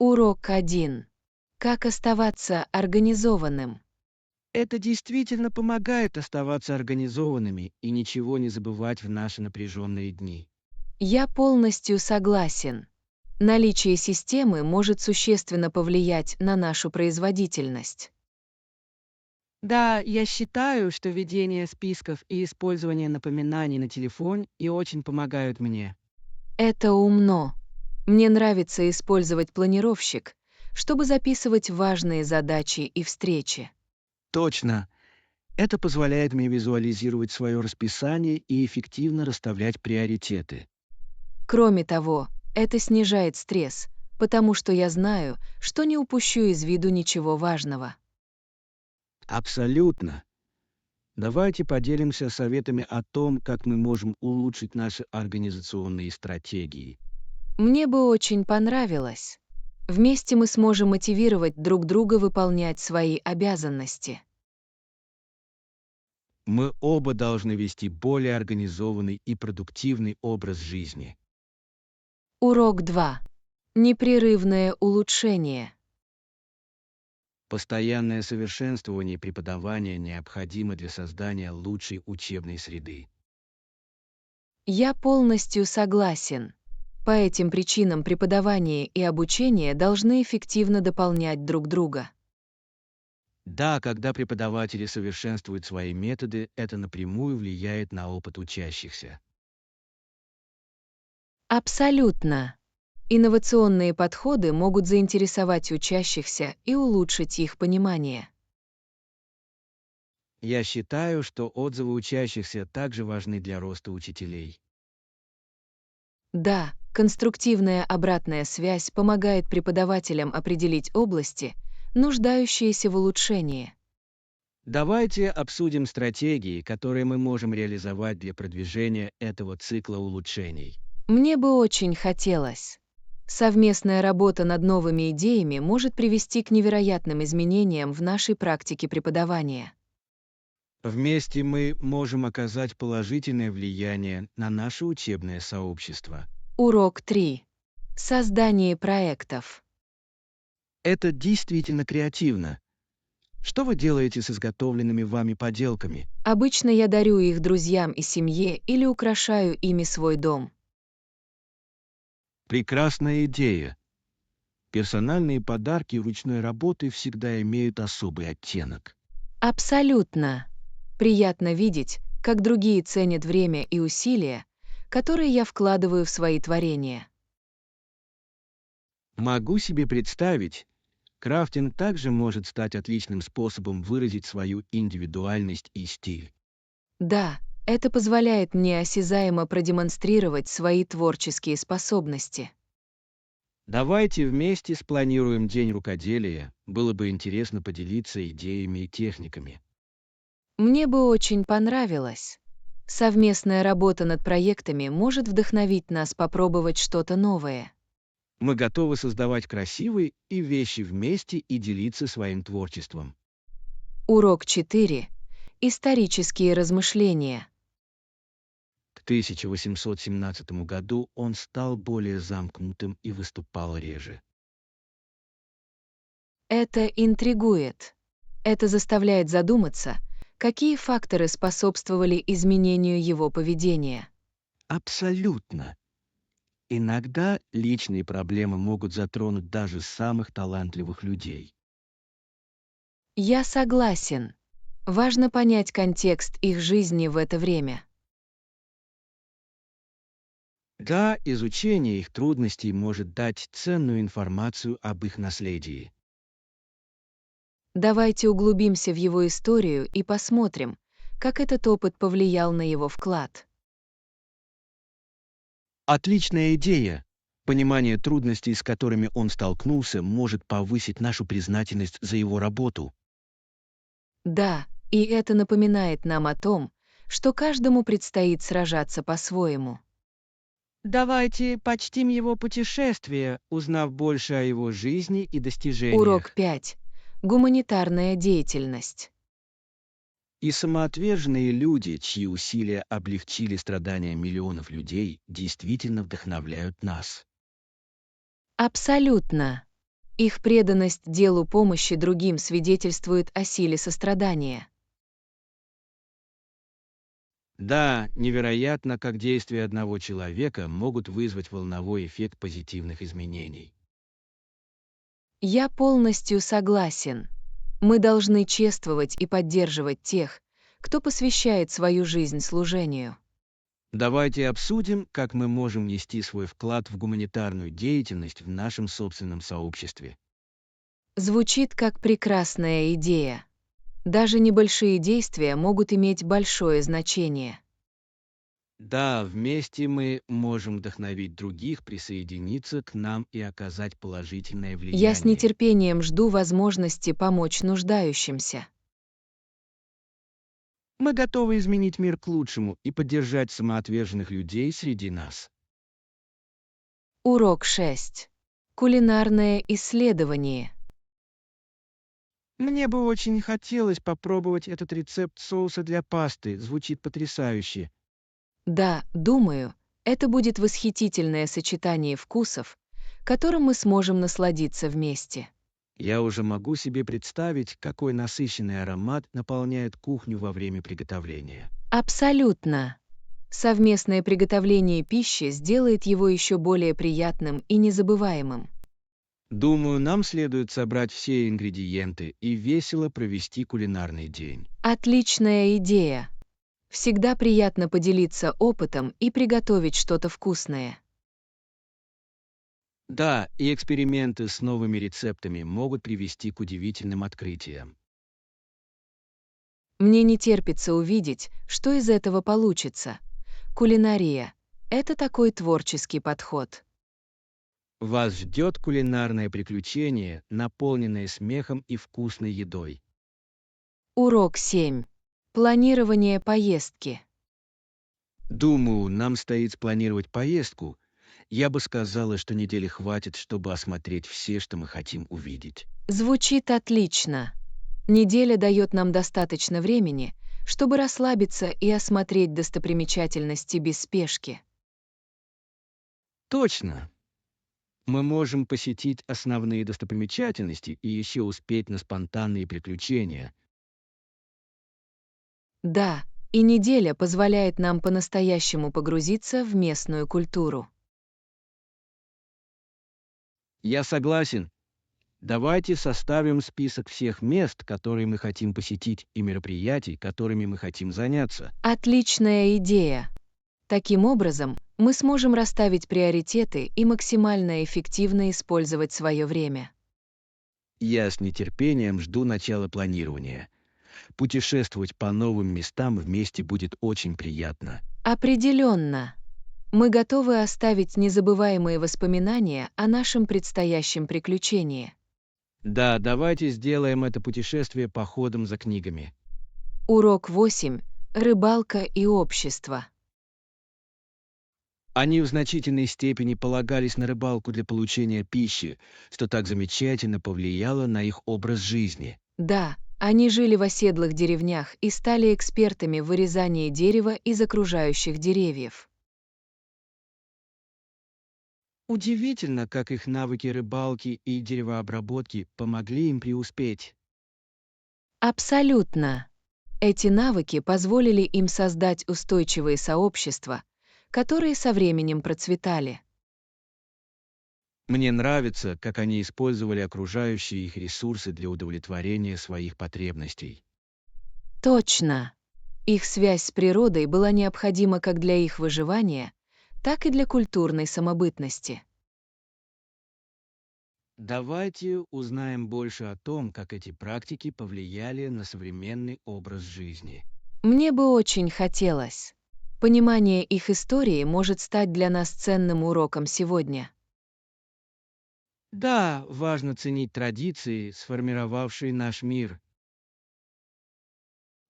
Урок 1. Как оставаться организованным? Это действительно помогает оставаться организованными и ничего не забывать в наши напряженные дни. Я полностью согласен. Наличие системы может существенно повлиять на нашу производительность. Да, я считаю, что ведение списков и использование напоминаний на телефон и очень помогают мне. Это умно. Мне нравится использовать планировщик, чтобы записывать важные задачи и встречи. Точно. Это позволяет мне визуализировать свое расписание и эффективно расставлять приоритеты. Кроме того, это снижает стресс, потому что я знаю, что не упущу из виду ничего важного. Абсолютно. Давайте поделимся советами о том, как мы можем улучшить наши организационные стратегии. Мне бы очень понравилось. Вместе мы сможем мотивировать друг друга выполнять свои обязанности. Мы оба должны вести более организованный и продуктивный образ жизни. Урок 2. Непрерывное улучшение. Постоянное совершенствование преподавания необходимо для создания лучшей учебной среды. Я полностью согласен. По этим причинам преподавание и обучение должны эффективно дополнять друг друга. Да, когда преподаватели совершенствуют свои методы, это напрямую влияет на опыт учащихся. Абсолютно. Инновационные подходы могут заинтересовать учащихся и улучшить их понимание. Я считаю, что отзывы учащихся также важны для роста учителей. Да, конструктивная обратная связь помогает преподавателям определить области, нуждающиеся в улучшении. Давайте обсудим стратегии, которые мы можем реализовать для продвижения этого цикла улучшений. Мне бы очень хотелось. Совместная работа над новыми идеями может привести к невероятным изменениям в нашей практике преподавания. Вместе мы можем оказать положительное влияние на наше учебное сообщество. Урок 3. Создание проектов. Это действительно креативно. Что вы делаете с изготовленными вами поделками? Обычно я дарю их друзьям и семье или украшаю ими свой дом. Прекрасная идея. Персональные подарки ручной работы всегда имеют особый оттенок. Абсолютно. Приятно видеть, как другие ценят время и усилия, которые я вкладываю в свои творения. Могу себе представить, крафтинг также может стать отличным способом выразить свою индивидуальность и стиль. Да, это позволяет мне осязаемо продемонстрировать свои творческие способности. Давайте вместе спланируем День рукоделия, было бы интересно поделиться идеями и техниками. Мне бы очень понравилось. Совместная работа над проектами может вдохновить нас попробовать что-то новое. Мы готовы создавать красивые и вещи вместе и делиться своим творчеством. Урок 4. Исторические размышления. К 1817 году он стал более замкнутым и выступал реже. Это интригует. Это заставляет задуматься, какие факторы способствовали изменению его поведения. Абсолютно. Иногда личные проблемы могут затронуть даже самых талантливых людей. Я согласен. Важно понять контекст их жизни в это время. Да, изучение их трудностей может дать ценную информацию об их наследии. Давайте углубимся в его историю и посмотрим, как этот опыт повлиял на его вклад. Отличная идея! Понимание трудностей, с которыми он столкнулся, может повысить нашу признательность за его работу. Да, и это напоминает нам о том, что каждому предстоит сражаться по-своему. Давайте почтим его путешествие, узнав больше о его жизни и Урок достижениях. 5. Гуманитарная деятельность. И самоотверженные люди, чьи усилия облегчили страдания миллионов людей, действительно вдохновляют нас. Абсолютно. Их преданность делу помощи другим свидетельствует о силе сострадания. Да, невероятно, как действия одного человека могут вызвать волновой эффект позитивных изменений. Я полностью согласен. Мы должны чествовать и поддерживать тех, кто посвящает свою жизнь служению. Давайте обсудим, как мы можем внести свой вклад в гуманитарную деятельность в нашем собственном сообществе. Звучит как прекрасная идея. Даже небольшие действия могут иметь большое значение. Да, вместе мы можем вдохновить других присоединиться к нам и оказать положительное Я с влияние. нетерпением жду возможности помочь нуждающимся. Мы готовы изменить мир к лучшему и поддержать самоотверженных людей среди нас. Урок 6. Кулинарное исследование. Мне бы очень хотелось попробовать этот рецепт соуса для пасты. Звучит потрясающе. Да, думаю, это будет восхитительное сочетание вкусов, которым мы сможем насладиться вместе. Я уже могу себе представить, какой насыщенный аромат наполняет кухню во время приготовления. Абсолютно. Совместное приготовление пищи сделает его еще более приятным и незабываемым. Думаю, нам следует собрать все ингредиенты и весело провести кулинарный день. Отличная идея. Всегда приятно поделиться опытом и приготовить что-то вкусное. Да, и эксперименты с новыми рецептами могут привести к удивительным открытиям. Мне не терпится увидеть, что из этого получится. Кулинария — это такой творческий подход. Вас ждет кулинарное приключение, наполненное смехом и вкусной едой. Урок 7. Планирование поездки. Думаю, нам стоит спланировать поездку. Я бы сказала, что недели хватит, чтобы осмотреть все, что мы хотим увидеть. Звучит отлично. Неделя дает нам достаточно времени, чтобы расслабиться и осмотреть достопримечательности без спешки. Точно. Мы можем посетить основные достопримечательности и еще успеть на спонтанные приключения. Да, и неделя позволяет нам по-настоящему погрузиться в местную культуру. Я согласен. Давайте составим список всех мест, которые мы хотим посетить, и мероприятий, которыми мы хотим заняться. Отличная идея. Таким образом, мы сможем расставить приоритеты и максимально эффективно использовать свое время. Я с нетерпением жду начала планирования. Путешествовать по новым местам вместе будет очень приятно. Определенно. Мы готовы оставить незабываемые воспоминания о нашем предстоящем приключении. Да, давайте сделаем это путешествие походом за книгами. Урок 8. Рыбалка и общество. Они в значительной степени полагались на рыбалку для получения пищи, что так замечательно повлияло на их образ жизни. Да, они жили в оседлых деревнях и стали экспертами в вырезании дерева из окружающих деревьев. Удивительно, как их навыки рыбалки и деревообработки помогли им преуспеть. Абсолютно. Эти навыки позволили им создать устойчивые сообщества, которые со временем процветали. Мне нравится, как они использовали окружающие их ресурсы для удовлетворения своих потребностей. Точно. Их связь с природой была необходима как для их выживания, так и для культурной самобытности. Давайте узнаем больше о том, как эти практики повлияли на современный образ жизни. Мне бы очень хотелось. Понимание их истории может стать для нас ценным уроком сегодня. Да, важно ценить традиции, сформировавшие наш мир.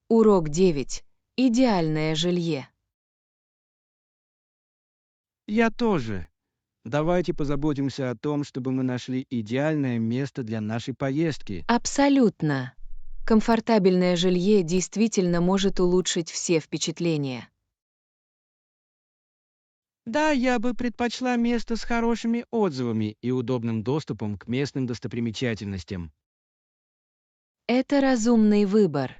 Урок 9. Идеальное жилье. Я тоже. Давайте позаботимся о том, чтобы мы нашли идеальное место для нашей поездки. Абсолютно. Комфортабельное жилье действительно может улучшить все впечатления. Да, я бы предпочла место с хорошими отзывами и удобным доступом к местным достопримечательностям. Это разумный выбор.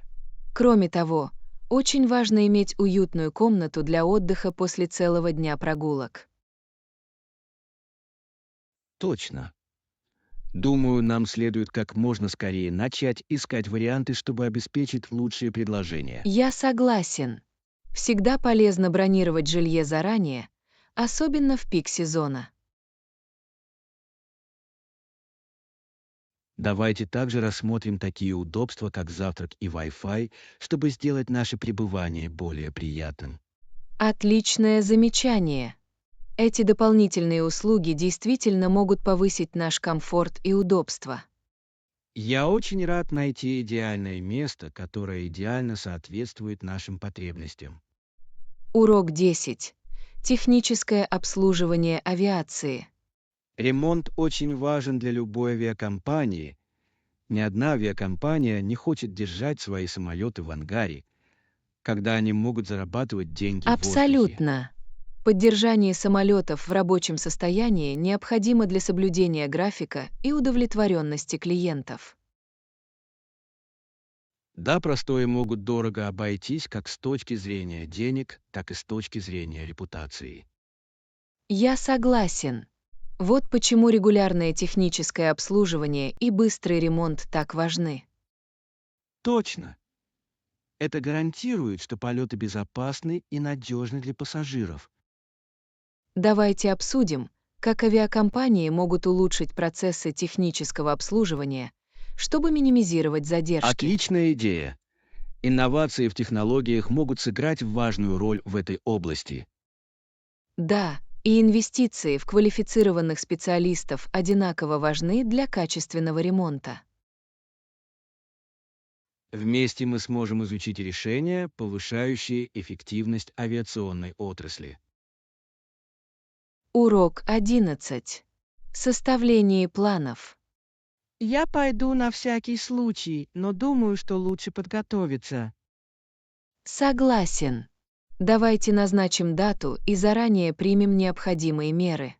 Кроме того, очень важно иметь уютную комнату для отдыха после целого дня прогулок. Точно. Думаю, нам следует как можно скорее начать искать варианты, чтобы обеспечить лучшие предложения. Я согласен. Всегда полезно бронировать жилье заранее, особенно в пик сезона. Давайте также рассмотрим такие удобства, как завтрак и Wi-Fi, чтобы сделать наше пребывание более приятным. Отличное замечание. Эти дополнительные услуги действительно могут повысить наш комфорт и удобство. Я очень рад найти идеальное место, которое идеально соответствует нашим потребностям. Урок 10. Техническое обслуживание авиации. Ремонт очень важен для любой авиакомпании. Ни одна авиакомпания не хочет держать свои самолеты в ангаре, когда они могут зарабатывать деньги в воздухе. Абсолютно. Поддержание самолетов в рабочем состоянии необходимо для соблюдения графика и удовлетворенности клиентов. Да, простои могут дорого обойтись как с точки зрения денег, так и с точки зрения репутации. Я согласен. Вот почему регулярное техническое обслуживание и быстрый ремонт так важны. Точно. Это гарантирует, что полеты безопасны и надежны для пассажиров. Давайте обсудим, как авиакомпании могут улучшить процессы технического обслуживания, чтобы минимизировать задержки. Отличная идея. Инновации в технологиях могут сыграть важную роль в этой области. Да, и инвестиции в квалифицированных специалистов одинаково важны для качественного ремонта. Вместе мы сможем изучить решения, повышающие эффективность авиационной отрасли. Урок 11. Составление планов. Я пойду на всякий случай, но думаю, что лучше подготовиться. Согласен. Давайте назначим дату и заранее примем необходимые меры.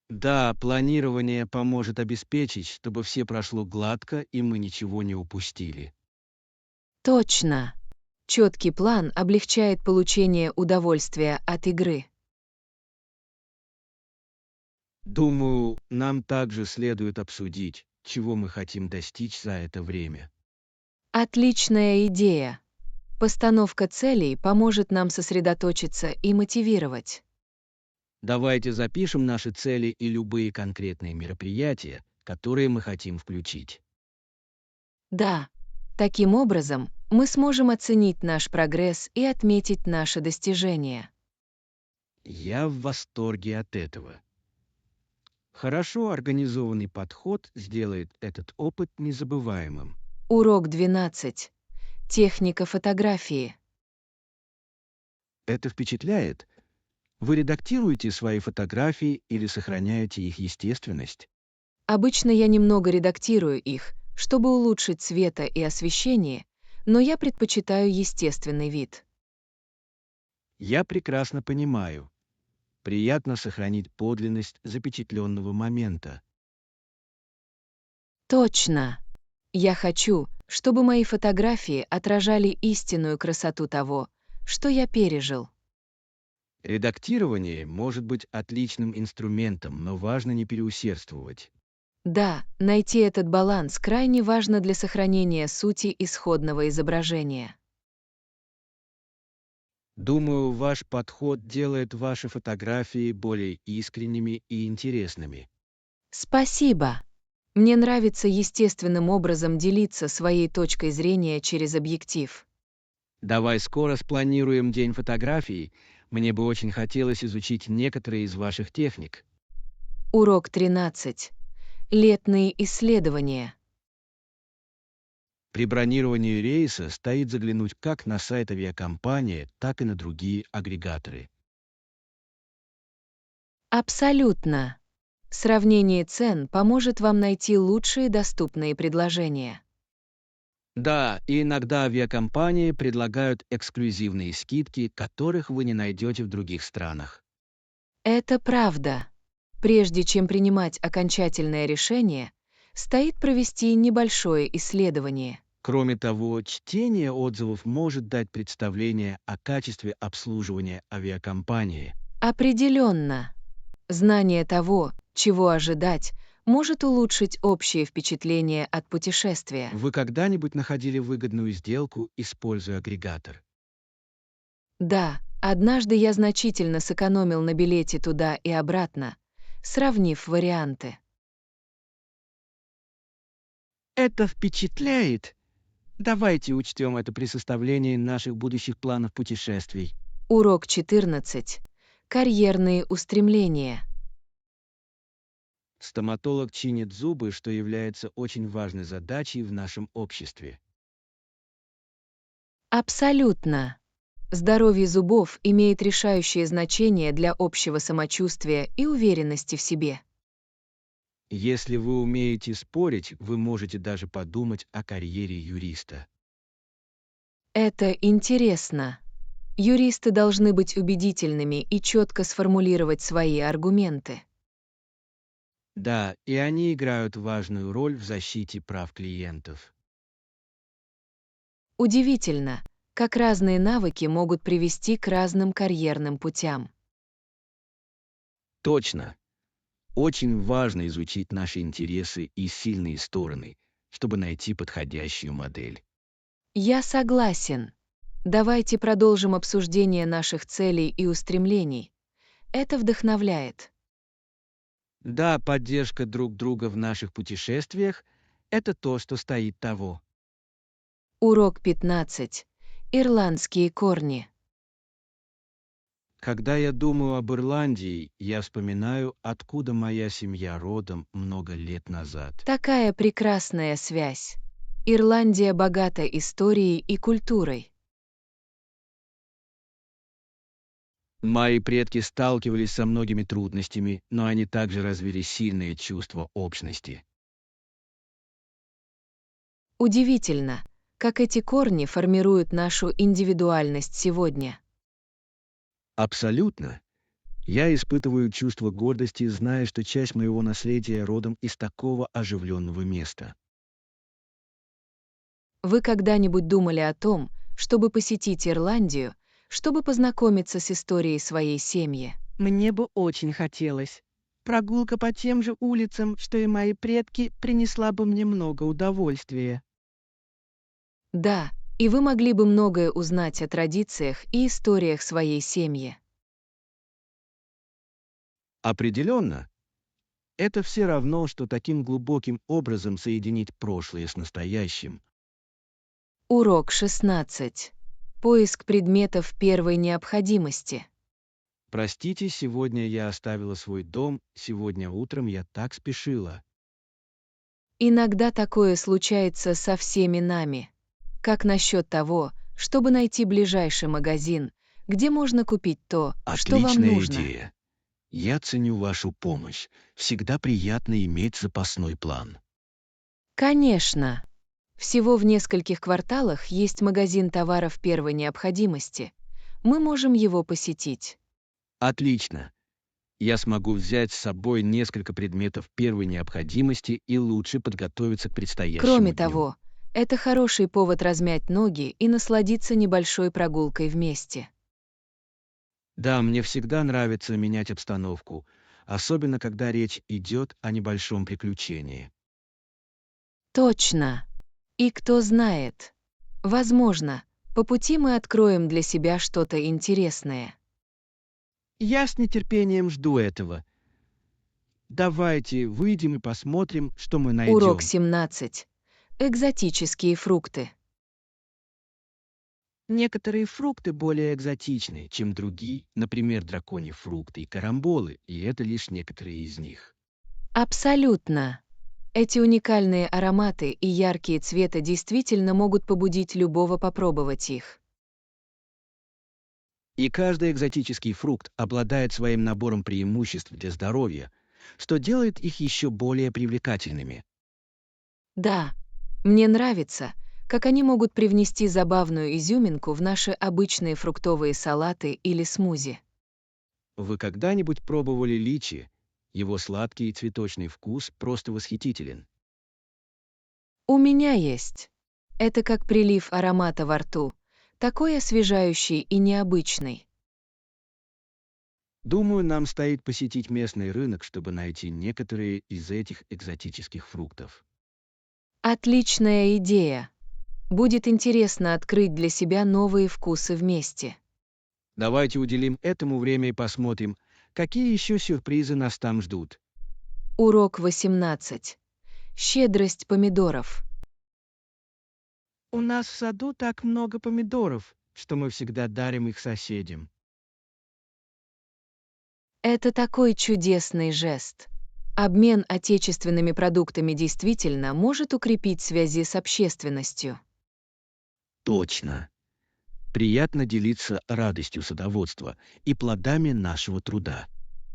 Да, планирование поможет обеспечить, чтобы все прошло гладко и мы ничего не упустили. Точно. Четкий план облегчает получение удовольствия от игры. Думаю, нам также следует обсудить, чего мы хотим достичь за это время. Отличная идея. Постановка целей поможет нам сосредоточиться и мотивировать. Давайте запишем наши цели и любые конкретные мероприятия, которые мы хотим включить. Да, таким образом мы сможем оценить наш прогресс и отметить наши достижения. Я в восторге от этого. Хорошо организованный подход сделает этот опыт незабываемым. Урок 12. Техника фотографии. Это впечатляет. Вы редактируете свои фотографии или сохраняете их естественность? Обычно я немного редактирую их, чтобы улучшить цвета и освещение, но я предпочитаю естественный вид. Я прекрасно понимаю. Приятно сохранить подлинность запечатленного момента. Точно. Я хочу, чтобы мои фотографии отражали истинную красоту того, что я пережил. Редактирование может быть отличным инструментом, но важно не переусердствовать. Да, найти этот баланс крайне важно для сохранения сути исходного изображения. Думаю, ваш подход делает ваши фотографии более искренними и интересными. Спасибо. Мне нравится естественным образом делиться своей точкой зрения через объектив. Давай скоро спланируем день фотографий. Мне бы очень хотелось изучить некоторые из ваших техник. Урок 13. Летные исследования. При бронировании рейса стоит заглянуть как на сайт авиакомпании, так и на другие агрегаторы. Абсолютно. Сравнение цен поможет вам найти лучшие доступные предложения. Да, и иногда авиакомпании предлагают эксклюзивные скидки, которых вы не найдете в других странах. Это правда. Прежде чем принимать окончательное решение, стоит провести небольшое исследование. Кроме того, чтение отзывов может дать представление о качестве обслуживания авиакомпании. Определенно, знание того, чего ожидать, может улучшить общее впечатление от путешествия. Вы когда-нибудь находили выгодную сделку, используя агрегатор? Да, однажды я значительно сэкономил на билете туда и обратно, сравнив варианты. Это впечатляет! Давайте учтем это при составлении наших будущих планов путешествий. Урок 14. Карьерные устремления. Стоматолог чинит зубы, что является очень важной задачей в нашем обществе. Абсолютно. Здоровье зубов имеет решающее значение для общего самочувствия и уверенности в себе. Если вы умеете спорить, вы можете даже подумать о карьере юриста. Это интересно. Юристы должны быть убедительными и четко сформулировать свои аргументы. Да, и они играют важную роль в защите прав клиентов. Удивительно, как разные навыки могут привести к разным карьерным путям. Точно. Очень важно изучить наши интересы и сильные стороны, чтобы найти подходящую модель. Я согласен. Давайте продолжим обсуждение наших целей и устремлений. Это вдохновляет. Да, поддержка друг друга в наших путешествиях — это то, что стоит того. Урок 15. Ирландские корни. Когда я думаю об Ирландии, я вспоминаю, откуда моя семья родом много лет назад. Такая прекрасная связь. Ирландия богата историей и культурой. Мои предки сталкивались со многими трудностями, но они также развили сильное чувство общности. Удивительно, как эти корни формируют нашу индивидуальность сегодня. Абсолютно. Я испытываю чувство гордости, зная, что часть моего наследия родом из такого оживленного места. Вы когда-нибудь думали о том, чтобы посетить Ирландию, чтобы познакомиться с историей своей семьи? Мне бы очень хотелось. Прогулка по тем же улицам, что и мои предки, принесла бы мне много удовольствия. Да, и вы могли бы многое узнать о традициях и историях своей семьи. Определенно, это все равно, что таким глубоким образом соединить прошлое с настоящим. Урок 16. Поиск предметов первой необходимости. Простите, сегодня я оставила свой дом, сегодня утром я так спешила. Иногда такое случается со всеми нами. Как насчет того, чтобы найти ближайший магазин, где можно купить то, что вам Отличная нужно? идея. Я ценю вашу помощь. Всегда приятно иметь запасной план. Конечно. Всего в нескольких кварталах есть магазин товаров первой необходимости. Мы можем его посетить. Отлично. Я смогу взять с собой несколько предметов первой необходимости и лучше подготовиться к предстоящему Кроме дню. того, это хороший повод размять ноги и насладиться небольшой прогулкой вместе. Да, мне всегда нравится менять обстановку, особенно когда речь идет о небольшом приключении. Точно. И кто знает, возможно, по пути мы откроем для себя что-то интересное. Я с нетерпением жду этого. Давайте выйдем и посмотрим, что мы Урок найдем. 17. Экзотические фрукты. Некоторые фрукты более экзотичны, чем другие, например, драконьи фрукты и карамболы, и это лишь некоторые из них. Абсолютно. Эти уникальные ароматы и яркие цвета действительно могут побудить любого попробовать их. И каждый экзотический фрукт обладает своим набором преимуществ для здоровья, что делает их еще более привлекательными. Да, мне нравится, как они могут привнести забавную изюминку в наши обычные фруктовые салаты или смузи. Вы когда-нибудь пробовали личи? Его сладкий и цветочный вкус просто восхитителен. У меня есть. Это как прилив аромата во рту, такой освежающий и необычный. Думаю, нам стоит посетить местный рынок, чтобы найти некоторые из этих экзотических фруктов. Отличная идея. Будет интересно открыть для себя новые вкусы вместе. Давайте уделим этому время и посмотрим, какие еще сюрпризы нас там ждут. Урок 18. Щедрость помидоров. У нас в саду так много помидоров, что мы всегда дарим их соседям. Это такой чудесный жест. Обмен отечественными продуктами действительно может укрепить связи с общественностью. Точно. Приятно делиться радостью садоводства и плодами нашего труда.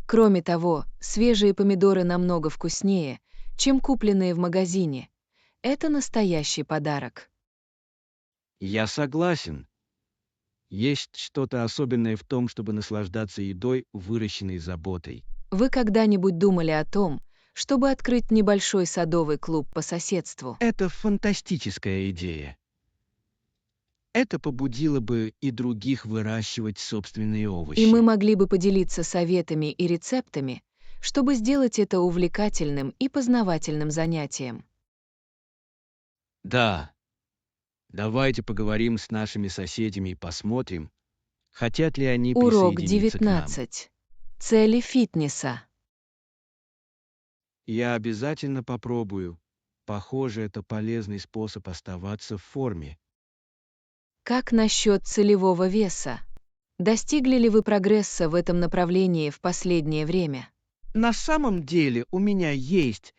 Кроме того, свежие помидоры намного вкуснее, чем купленные в магазине. Это настоящий подарок. Я согласен. Есть что-то особенное в том, чтобы наслаждаться едой, выращенной заботой. Вы когда-нибудь думали о том, чтобы открыть небольшой садовый клуб по соседству? Это фантастическая идея. Это побудило бы и других выращивать собственные овощи. И мы могли бы поделиться советами и рецептами, чтобы сделать это увлекательным и познавательным занятием. Да. Давайте поговорим с нашими соседями и посмотрим, хотят ли они Урок присоединиться к нам. 19. Цели фитнеса. Я обязательно попробую. Похоже, это полезный способ оставаться в форме. Как насчет целевого веса? Достигли ли вы прогресса в этом направлении в последнее время? На самом деле у меня есть.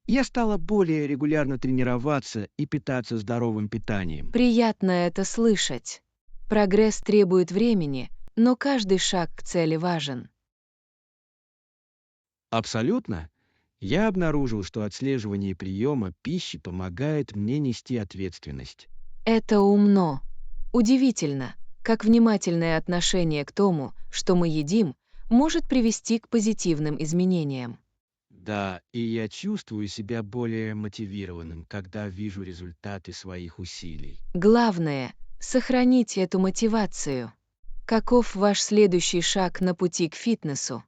Я стала более регулярно тренироваться и питаться здоровым питанием. Приятно это слышать. Прогресс требует времени, но каждый шаг к цели важен. Абсолютно. Я обнаружил, что отслеживание приема пищи помогает мне нести ответственность. Это умно. Удивительно, как внимательное отношение к тому, что мы едим, может привести к позитивным изменениям. Да, и я чувствую себя более мотивированным, когда вижу результаты своих усилий. Главное — сохранить эту мотивацию. Каков ваш следующий шаг на пути к фитнесу?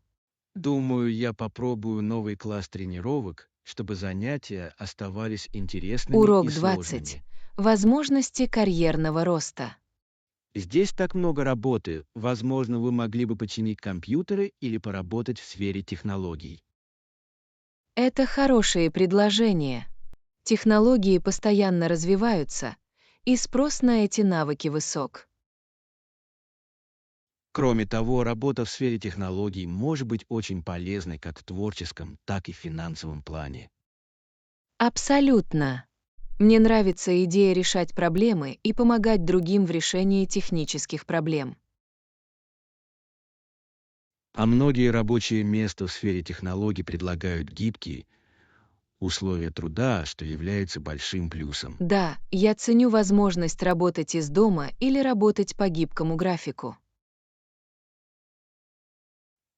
Думаю, я попробую новый класс тренировок, чтобы занятия оставались интересными Урок и 20. сложными. Возможности карьерного роста. Здесь так много работы, возможно, вы могли бы починить компьютеры или поработать в сфере технологий. Это хорошие предложения. Технологии постоянно развиваются, и спрос на эти навыки высок. Кроме того, работа в сфере технологий может быть очень полезной как в творческом, так и в финансовом плане. Абсолютно. Мне нравится идея решать проблемы и помогать другим в решении технических проблем. А многие рабочие места в сфере технологий предлагают гибкие условия труда, что является большим плюсом. Да, я ценю возможность работать из дома или работать по гибкому графику.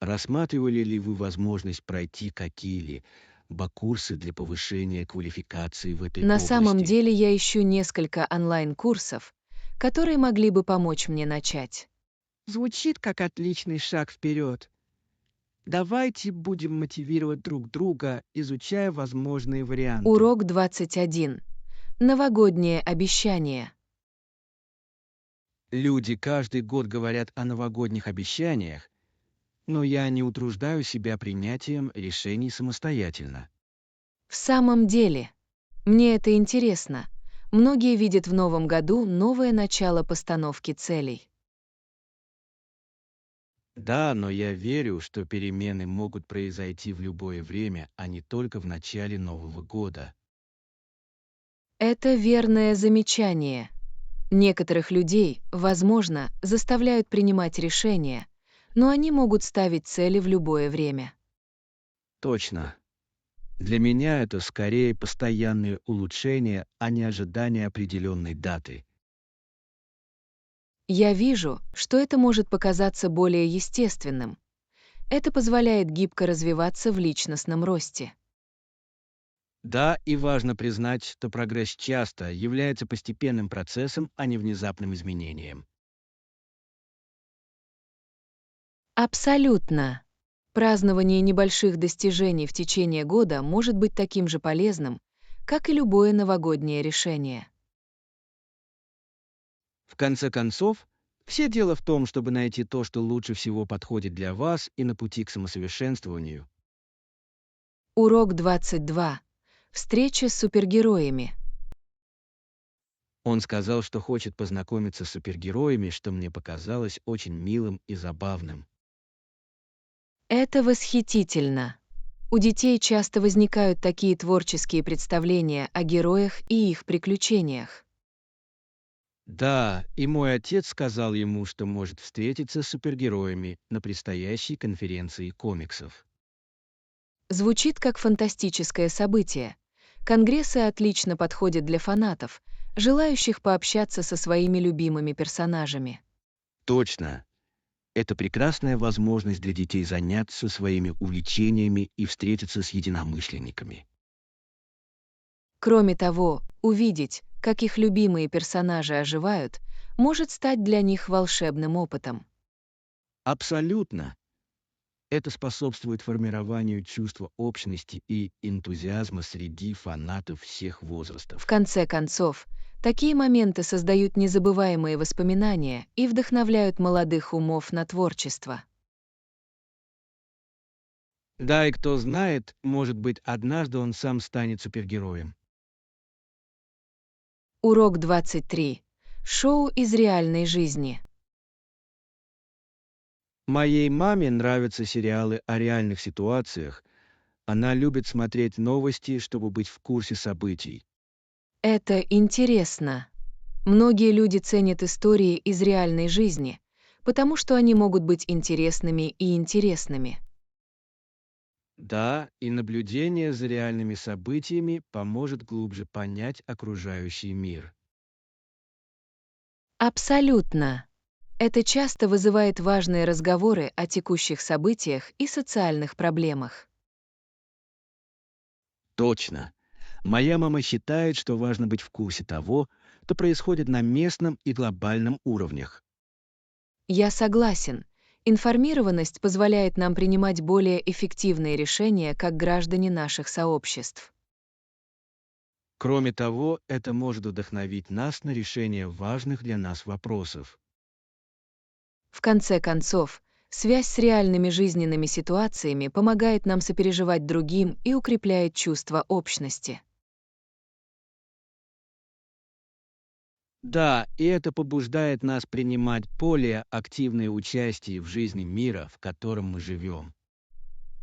Рассматривали ли вы возможность пройти какие-либо курсы для повышения квалификации в этой На самом области? деле я ищу несколько онлайн-курсов, которые могли бы помочь мне начать. Звучит как отличный шаг вперед. Давайте будем мотивировать друг друга, изучая возможные варианты. Урок 21. Новогоднее обещание. Люди каждый год говорят о новогодних обещаниях, но я не утруждаю себя принятием решений самостоятельно. В самом деле, мне это интересно. Многие видят в новом году новое начало постановки целей. Да, но я верю, что перемены могут произойти в любое время, а не только в начале Нового года. Это верное замечание. Некоторых людей, возможно, заставляют принимать решения, но они могут ставить цели в любое время. Точно. Для меня это скорее постоянные улучшения, а не ожидание определенной даты. Я вижу, что это может показаться более естественным. Это позволяет гибко развиваться в личностном росте. Да, и важно признать, что прогресс часто является постепенным процессом, а не внезапным изменением. Абсолютно. Празднование небольших достижений в течение года может быть таким же полезным, как и любое новогоднее решение. В конце концов, все дело в том, чтобы найти то, что лучше всего подходит для вас и на пути к самосовершенствованию. Урок 22. Встреча с супергероями. Он сказал, что хочет познакомиться с супергероями, что мне показалось очень милым и забавным. Это восхитительно. У детей часто возникают такие творческие представления о героях и их приключениях. Да, и мой отец сказал ему, что может встретиться с супергероями на предстоящей конференции комиксов. Звучит как фантастическое событие. Конгрессы отлично подходят для фанатов, желающих пообщаться со своими любимыми персонажами. Точно. Это прекрасная возможность для детей заняться своими увлечениями и встретиться с единомышленниками. Кроме того, увидеть, как их любимые персонажи оживают, может стать для них волшебным опытом. Абсолютно. Это способствует формированию чувства общности и энтузиазма среди фанатов всех В возрастов. конце концов, такие моменты создают незабываемые воспоминания и вдохновляют молодых умов на творчество. Да, и кто знает, может быть, однажды он сам станет супергероем. Урок 23. Шоу из реальной жизни. Моей маме нравятся сериалы о реальных ситуациях. Она любит смотреть новости, чтобы быть в курсе событий. Это интересно. Многие люди ценят истории из реальной жизни, потому что они могут быть интересными и интересными. Да, и наблюдение за реальными событиями поможет глубже понять окружающий мир. Абсолютно. Это часто вызывает важные разговоры о текущих событиях и социальных проблемах. Точно. Моя мама считает, что важно быть в курсе того, что происходит на местном и глобальном уровнях. Я согласен. Информированность позволяет нам принимать более эффективные решения как граждане наших сообществ. Кроме того, это может вдохновить нас на решение важных для нас вопросов. В конце концов, связь с реальными жизненными ситуациями помогает нам сопереживать другим и укрепляет чувство общности. Да, и это побуждает нас принимать более активное участие в жизни мира, в котором мы живем.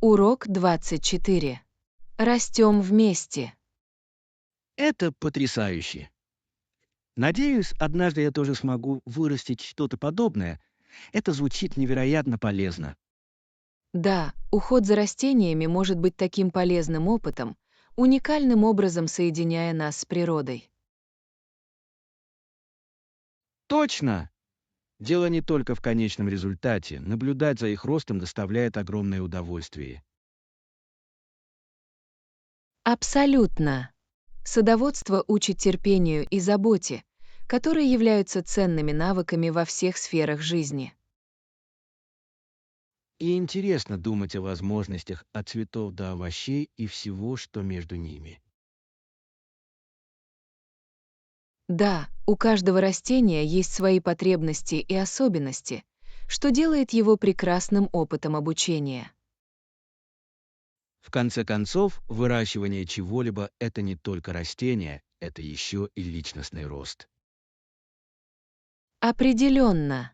Урок 24. Растем вместе. Это потрясающе. Надеюсь, однажды я тоже смогу вырастить что-то подобное. Это звучит невероятно полезно. Да, уход за растениями может быть таким полезным опытом, уникальным образом соединяя нас с природой. Точно! Дело не только в конечном результате. Наблюдать за их ростом доставляет огромное удовольствие. Абсолютно. Садоводство учит терпению и заботе, которые являются ценными навыками во всех сферах жизни. И интересно думать о возможностях от цветов до овощей и всего, что между ними. Да, у каждого растения есть свои потребности и особенности, что делает его прекрасным опытом обучения. В конце концов, выращивание чего-либо– это не только растение, это еще и личностный рост. Определенно.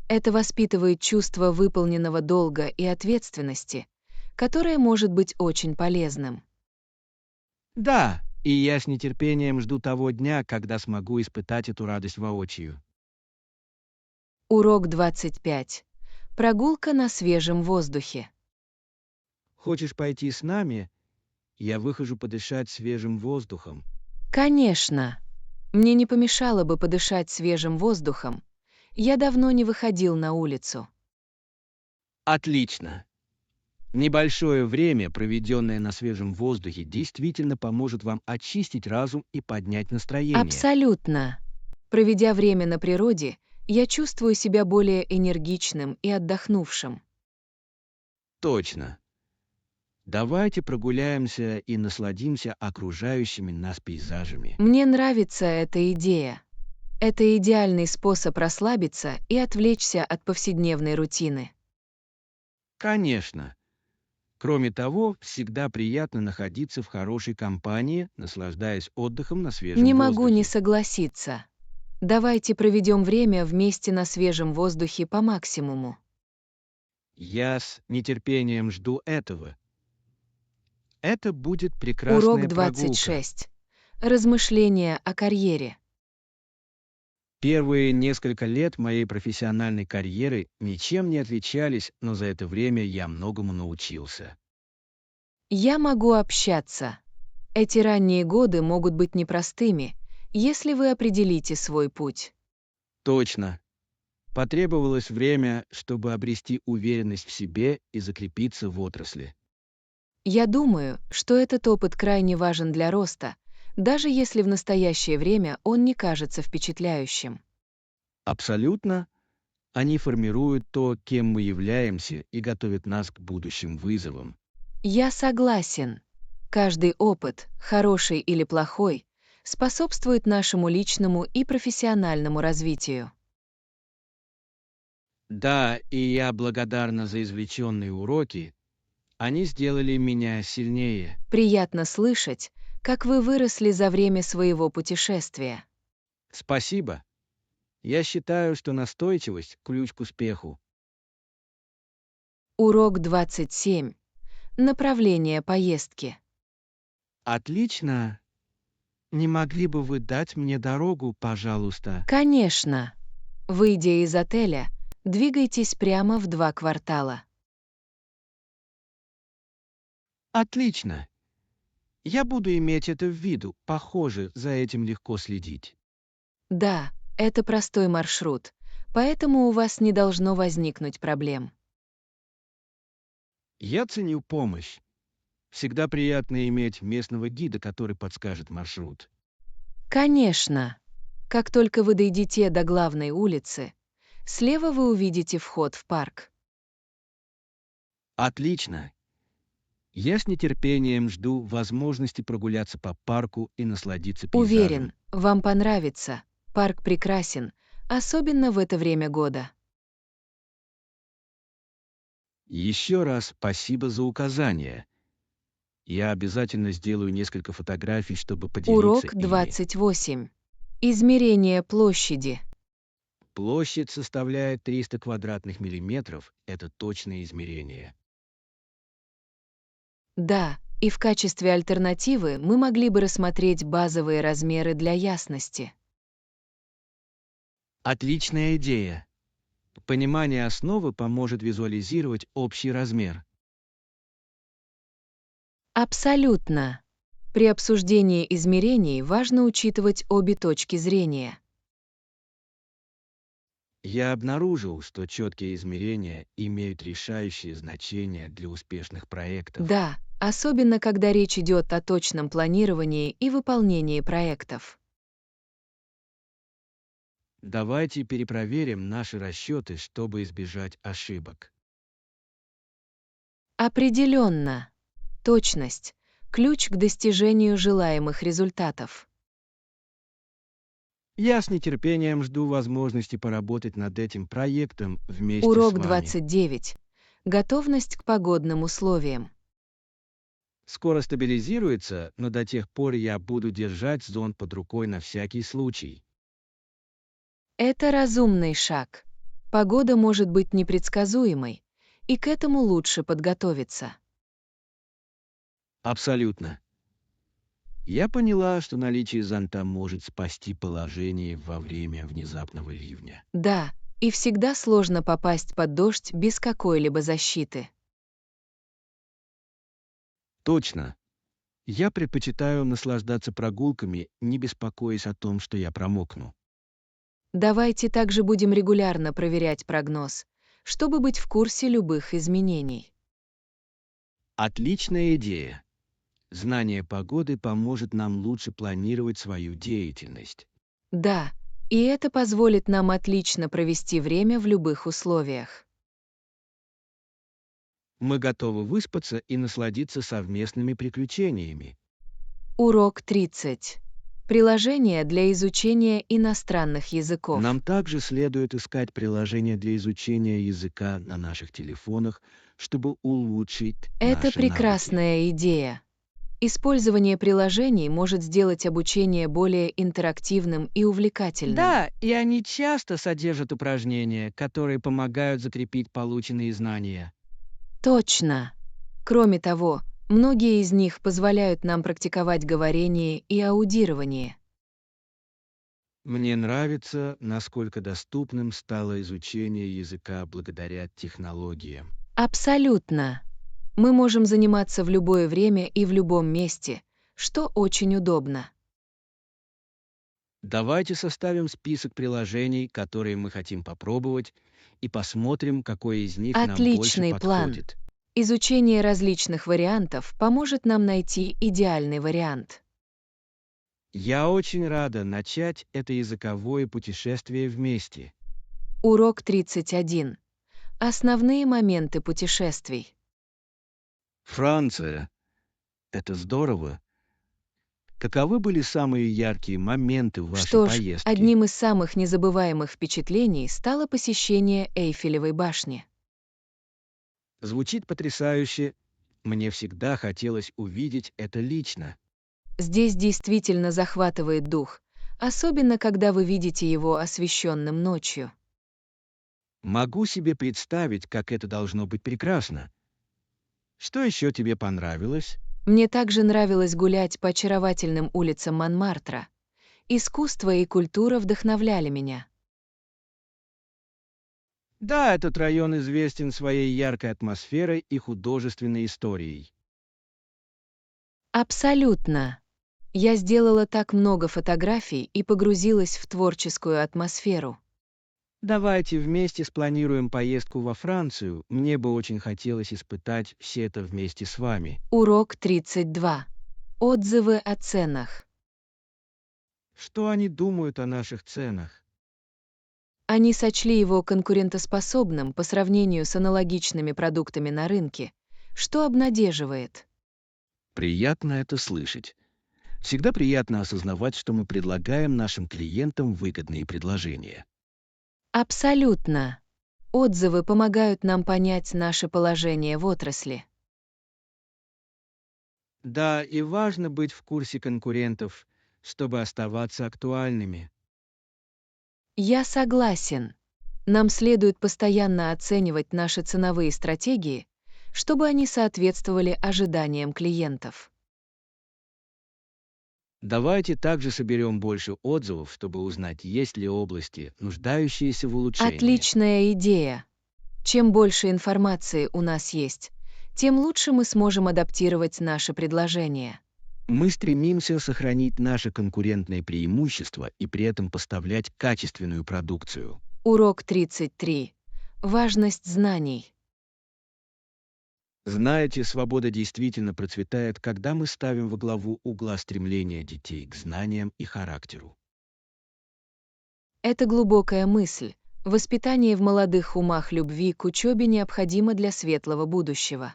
Это воспитывает чувство выполненного долга и ответственности, которое может быть очень полезным. Да, и я с нетерпением жду того дня, когда смогу испытать эту радость воочию. Урок 25. Прогулка на свежем воздухе. Хочешь пойти с нами? Я выхожу подышать свежим воздухом. Конечно. Мне не помешало бы подышать свежим воздухом. Я давно не выходил на улицу. Отлично. Небольшое время, проведенное на свежем воздухе, действительно поможет вам очистить разум и поднять настроение. Абсолютно. Проведя время на природе, я чувствую себя более энергичным и отдохнувшим. Точно. Давайте прогуляемся и насладимся окружающими нас пейзажами. Мне нравится эта идея. Это идеальный способ расслабиться и отвлечься от повседневной рутины. Конечно. Кроме того, всегда приятно находиться в хорошей компании, наслаждаясь отдыхом на свежем Не могу не воздухе. согласиться. Давайте проведем время вместе на свежем воздухе по максимуму. Я с нетерпением жду этого. Это будет Урок прекрасная прогулка. 26. Размышления о карьере. Первые несколько лет моей профессиональной карьеры ничем не отличались, но за это время я многому научился. Я могу общаться. Эти ранние годы могут быть непростыми, если вы определите свой путь. Точно. Потребовалось время, чтобы обрести уверенность в себе и закрепиться в отрасли. Я думаю, что этот опыт крайне важен для роста, даже если в настоящее время он не кажется впечатляющим. Абсолютно. Они формируют то, кем мы являемся, и готовят нас к будущим вызовам. Я согласен. Каждый опыт, хороший или плохой, способствует нашему личному и профессиональному развитию. Да, и я благодарна за извлеченные уроки. Они сделали меня сильнее. Приятно слышать, как вы выросли за время своего путешествия. Спасибо. Я считаю, что настойчивость– ключ к успеху. Урок 27. Направление поездки. Отлично. Не могли бы вы дать мне дорогу, пожалуйста? Конечно. Выйдя из отеля, двигайтесь прямо в 2 квартала. Отлично. Я буду иметь это в виду. Похоже, за этим легко следить. Да, это простой маршрут, поэтому у вас не должно возникнуть проблем. Я ценю помощь. Всегда приятно иметь местного гида, который подскажет маршрут. Конечно. Как только вы дойдете до главной улицы, слева вы увидите вход в парк. Отлично. Я с нетерпением жду возможности прогуляться по парку и насладиться Уверен, пейзажем. вам понравится. Парк прекрасен, особенно в это время года. Еще раз спасибо за указания. Я обязательно сделаю несколько фотографий, чтобы поделиться Урок ими. 28. Измерение площади. Площадь составляет 300 квадратных миллиметров. Это точное измерение. Да, и в качестве альтернативы мы могли бы рассмотреть базовые размеры для ясности. Отличная идея. Понимание основы поможет визуализировать общий размер. Абсолютно. При обсуждении измерений важно учитывать обе точки зрения. Я обнаружил, что четкие измерения имеют решающее значение для успешных проектов. Да, особенно когда речь идет о точном планировании и выполнении проектов. Давайте перепроверим наши расчеты, чтобы избежать ошибок. Определенно. Точность – ключ к достижению желаемых результатов. Я с нетерпением жду возможности поработать над этим проектом вместе с Урок вами. 29. Готовность к погодным условиям. Скоро стабилизируется, но до тех пор я буду держать зонт под рукой на всякий случай. Это разумный шаг. Погода может быть непредсказуемой, и к этому лучше подготовиться. Абсолютно. Я поняла, что наличие зонта может спасти положение во время внезапного ливня. Да, и всегда сложно попасть под дождь без какой-либо защиты. Точно. Я предпочитаю наслаждаться прогулками, не беспокоясь о том, что я промокну. Давайте также будем регулярно проверять прогноз, чтобы быть в курсе любых изменений. Отличная идея. Знание погоды поможет нам лучше планировать свою деятельность. Да, и это позволит нам отлично провести время в любых условиях. Мы готовы выспаться и насладиться совместными приключениями. Урок 30. Приложение для изучения иностранных языков. Нам также следует искать приложения для изучения языка на наших телефонах, чтобы улучшить Это наши навыки. прекрасная идея. Использование приложений может сделать обучение более интерактивным и увлекательным. Да, и они часто содержат упражнения, которые помогают закрепить полученные знания. Точно. Кроме того, многие из них позволяют нам практиковать говорение и аудирование. Мне нравится, насколько доступным стало изучение языка благодаря технологиям. Абсолютно. Мы можем заниматься в любое время и в любом месте, что очень удобно. Давайте составим список приложений, которые мы хотим попробовать, и посмотрим, какое из них нам больше Отличный план. подходит. Изучение различных вариантов поможет нам найти идеальный вариант. Я очень рада начать это языковое путешествие вместе. Урок 31. Основные моменты путешествий. Франция. Это здорово. Каковы были самые яркие моменты в вашей Что ж, поездке? одним из самых незабываемых впечатлений стало посещение Эйфелевой башни. Звучит потрясающе. Мне всегда хотелось увидеть это лично. Здесь действительно захватывает дух, особенно когда вы видите его освещенным ночью. Могу себе представить, как это должно быть прекрасно. Что еще тебе понравилось? Мне также нравилось гулять по очаровательным улицам Монмартра. Искусство и культура вдохновляли меня. Да, этот район известен своей яркой атмосферой и художественной историей. Абсолютно. Я сделала так много фотографий и погрузилась в творческую атмосферу. Давайте вместе спланируем поездку во Францию. Мне бы очень хотелось испытать все это вместе с вами. Урок 32. Отзывы о ценах. Что они думают о наших ценах? Они сочли его конкурентоспособным по сравнению с аналогичными продуктами на рынке, что обнадеживает. Приятно это слышать. Всегда приятно осознавать, что мы предлагаем нашим клиентам выгодные предложения. Абсолютно. Отзывы помогают нам понять наше положение в отрасли. Да, и важно быть в курсе конкурентов, чтобы оставаться актуальными. Я согласен. Нам следует постоянно оценивать наши ценовые стратегии, чтобы они соответствовали ожиданиям клиентов. Давайте также соберем больше отзывов, чтобы узнать, есть ли области, нуждающиеся в улучшении. Отличная идея. Чем больше информации у нас есть, тем лучше мы сможем адаптировать наше предложение. Мы стремимся сохранить наше конкурентное преимущество и при этом поставлять качественную продукцию. Урок 33. Важность знаний. Знаете, свобода действительно процветает, когда мы ставим во главу угла стремления детей к знаниям и характеру. Это глубокая мысль. Воспитание в молодых умах любви к учебе необходимо для светлого будущего.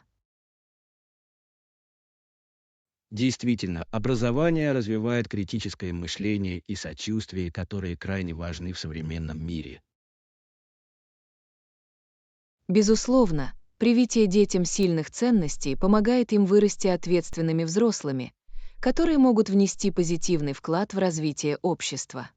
Действительно, образование развивает критическое мышление и сочувствие, которые крайне важны в современном мире. Безусловно, привитие детям сильных ценностей помогает им вырасти ответственными взрослыми, которые могут внести позитивный вклад в развитие общества.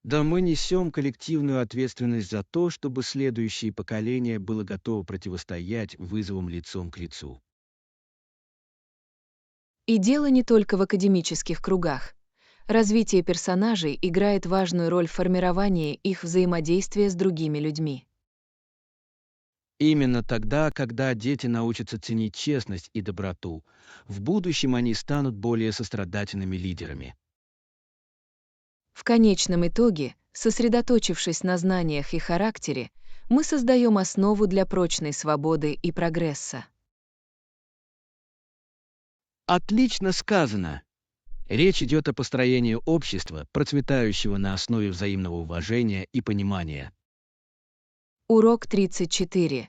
Да, мы несем коллективную ответственность за то, чтобы следующее поколение было готово противостоять вызовам лицом к лицу. И дело не только в академических кругах. Развитие персонажей играет важную роль в формировании их взаимодействия с другими людьми. Именно тогда, когда дети научатся ценить честность и доброту, в будущем они станут более сострадательными лидерами. В конечном итоге, сосредоточившись на знаниях и характере, мы создаем основу для прочной свободы и прогресса. Отлично сказано! Речь идет о построении общества, процветающего на основе взаимного уважения и понимания. Урок 34.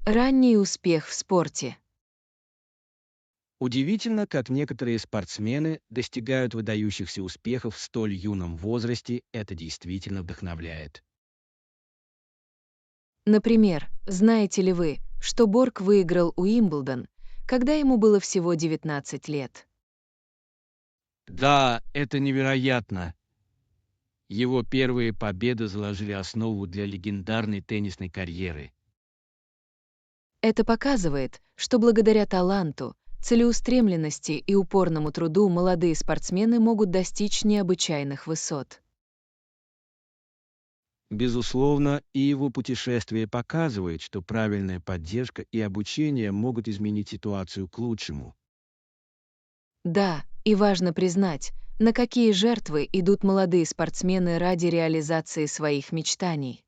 Ранний успех в спорте. Удивительно, как некоторые спортсмены достигают выдающихся успехов в столь юном возрасте, это действительно вдохновляет. Например, знаете ли вы, что Борг выиграл Уимблдон, когда ему было всего 19 лет? Да, это невероятно. Его первые победы заложили основу для легендарной теннисной карьеры. Это показывает, что благодаря таланту, целеустремленности и упорному труду молодые спортсмены могут достичь необычайных высот. Безусловно, и его путешествие показывает, что правильная поддержка и обучение могут изменить ситуацию к лучшему. Да, и важно признать, на какие жертвы идут молодые спортсмены ради реализации своих мечтаний.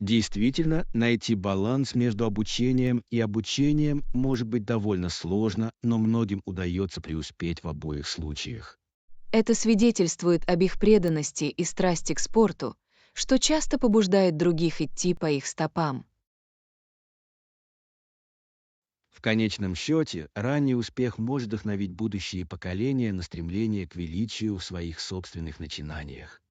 Действительно, найти баланс между обучением и обучением может быть довольно сложно, но многим удается преуспеть в обоих случаях. Это свидетельствует об их преданности и страсти к спорту, что часто побуждает других идти по их стопам. В конечном счете, ранний успех может вдохновить будущие поколения на стремление к величию в своих собственных начинаниях.